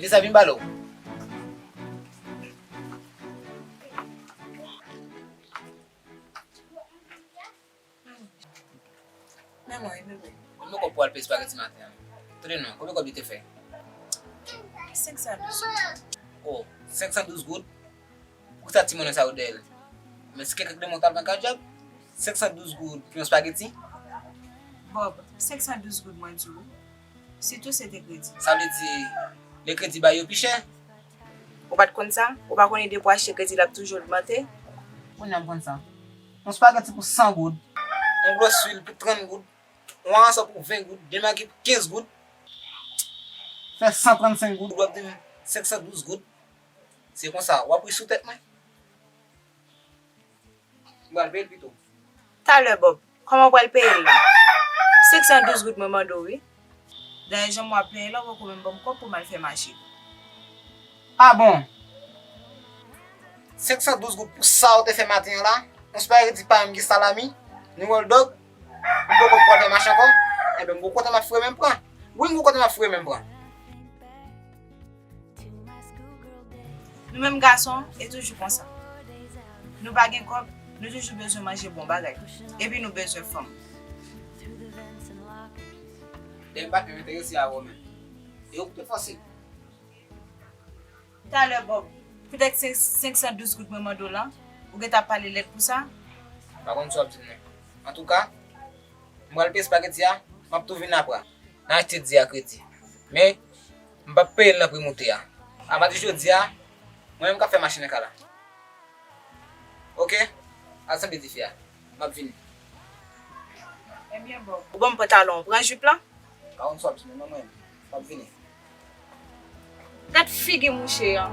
Mete sa vin balo. Mwen ko pou alpe spaghetti matin. Tade nou, koube kob di te fe? 512. Oh, 512 goud. Pou sa ti mounen sa ou del? Men si kekek de montal ban ka job? 512 goud pou yon spaghetti? Bob, 512 goud mwen djou. Si tout se te kredi. Sa vle di, le kredi ba yo pi cher? Ou pat kon sa? Ou pa kon ide pou achete kredi la toujou augmente? Pou nyam kon sa? Yon spaghetti pou 100 goud. Yon gros huile pou 30 goud. Yon ansa pou 20 goud. Demaki pou 15 goud. Fè 135 goud. Wap de 512 goud. Se kon sa, wap pou sou tèt mwen? Mwen alpe el pito. Talè Bob, koman pou el paye la? 512 goud mwen mando oui. Dan jen mwa paye la wak ou men bom kop pou mal fè machi. Ah bon? 512 goud pou sa ou te fè matin la? On spaghetti pa mgi salami? Ni wol dog? Mwen go kote fè machin kon? Ebe mwen go kote ma fure men pran? Oui mwen go kote ma fure men pran? Nou menm gason, e toujou kon sa. Nou bagen kop, nou toujou bezwen manje bon bagay. Epi nou bezwen fom. Dem bat mwen interesi a wò men. E yo koute fòsi. Talè Bob, pwedek 512 goud mwen mando la, ou gen ta pale let pou sa? Pa kon sou ap di men. En tout ka, mwen alpe spaghetti ya, mwen tou vin apra. Nan achete di ya kredi. Men, mwen pa paye la pri monte ya. A mati jodi ya, mwen mwen ka fè machine ka la. Ok? Asan bedi fi ya. Mwen vini. Ebyen Bob. Ou bon pantalon, pran jup la? Pa kon sou ap di men, mwen vini. Dat figi mouche ya.